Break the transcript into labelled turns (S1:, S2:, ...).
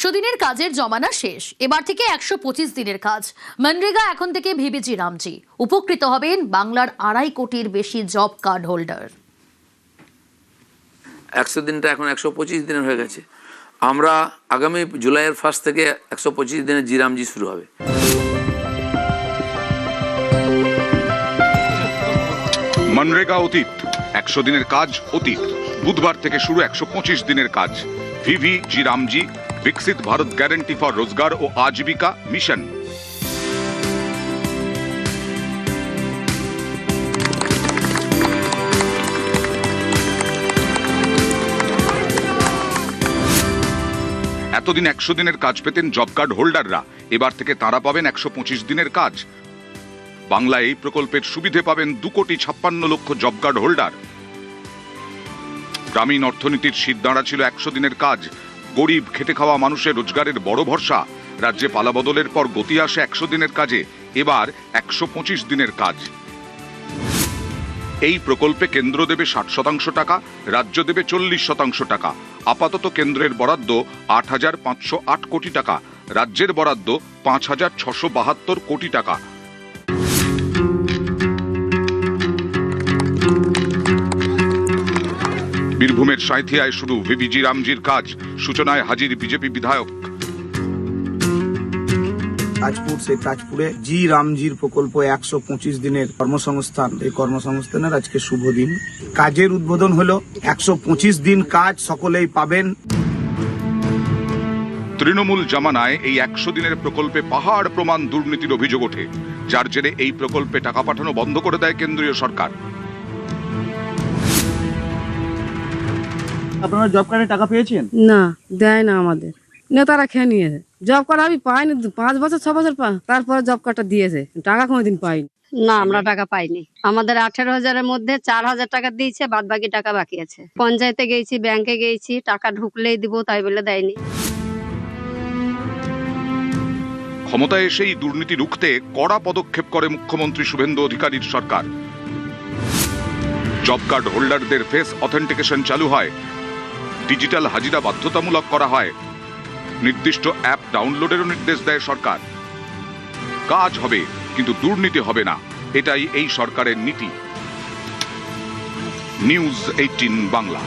S1: 100 দিনের কাজের জমানা শেষ, এবার থেকে 125 দিনের কাজ। মনরেগা এখন থেকে ভিবিজি রামজি। উপকৃত হবেন বাংলার 2.5 কোটির বেশি জব কার্ড হোল্ডার।
S2: 100 দিনটা এখন 125 দিনের হয়ে গেছে। আমরা আগামী জুলাইয়ের 1 থেকে 125 দিনের জিরামজি শুরু হবে।
S3: মনরেগা অতীত, 100 দিনের কাজ অতীত। বুধবার থেকে শুরু 125 দিনের কাজ। ভিভিজি রামজি, বিকশিত ভারত গ্যারান্টি ফর রোজগার ও আজীবিকা মিশন। এতদিন 100 দিনের কাজ পেতেন জব কার্ড হোল্ডাররা, এবার থেকে তারা পাবেন 125 দিনের কাজ। বাংলায় এই প্রকল্পের সুবিধে পাবেন 2,56,00,000 জব কার্ড হোল্ডার। গ্রামীণ অর্থনীতির সিদ্ধারা ছিল 100 দিনের কাজ। গরিব খেটে খাওয়া মানুষের রোজগারের বড় ভরসা। রাজ্যে পালাবদলের পর গতি আসে 100 দিনের কাজে, এবার 125 দিনের কাজ। এই প্রকল্পে কেন্দ্র দেবে 60% টাকা, রাজ্য দেবে 40% টাকা। আপাতত কেন্দ্রের বরাদ্দ 8,508 কোটি টাকা, রাজ্যের বরাদ্দ 5,672 কোটি টাকা। বীরভূমের সাঁইথিয়ায় শুরু ভিভিজি রামজির কাজ। সূচনায় হাজির বিজেপি বিধায়ক।
S4: তাজপুর, সেই তাজপুরে জি রামজির প্রকল্প 125 দিনের কর্মসংস্থান। এই কর্মসংস্থানের আজকে শুভ দিন। কাজের উদ্বোধন হলো। 125 দিন কাজ সকলেই পাবেন।
S3: তৃণমূল জামানায় এই 100 দিনের প্রকল্পে পাহাড় প্রমাণ দুর্নীতির অভিযোগ ওঠে, যার জেরে এই প্রকল্পে টাকা পাঠানো বন্ধ করে দেয় কেন্দ্রীয় সরকার।
S5: আপনারা জব কার্ডে টাকা পেয়েছেন?
S6: না, দেয় না আমাদের। নেতারা খেয়ে নিয়েছে। জব কার্ড আমি পাইনি, 5 বছর 6 বছর তারপরে জব কার্ডটা দিয়েছে, টাকা কোনোদিন পাইনি।
S7: না, আমরা টাকা পাইনি। আমাদের 18,000-এর মধ্যে 4,000 টাকা দিয়েছে, বাদ বাকি টাকা বাকি আছে। পঞ্চায়েতে গেছি, ব্যাংকে গেছি, টাকা ঢুকলেই দিব তাই বলে দেয়নি।
S3: ক্ষমতায় এসেই দুর্নীতি রুখতে কড়া পদক্ষেপ করে মুখ্যমন্ত্রী শুভেন্দু অধিকারীর সরকার। জব কার্ড হোল্ডারদের ফেস অথেন্টিকেশন চালু হয়, ডিজিটাল হাজিরা বাধ্যতামূলক করা হয়, নির্দিষ্ট অ্যাপ ডাউনলোডেরও নির্দেশ দেয় সরকার। কাজ হবে কিন্তু দুর্নীতি হবে না, এটাই এই সরকারের নীতি। নিউজ 18 বাংলা।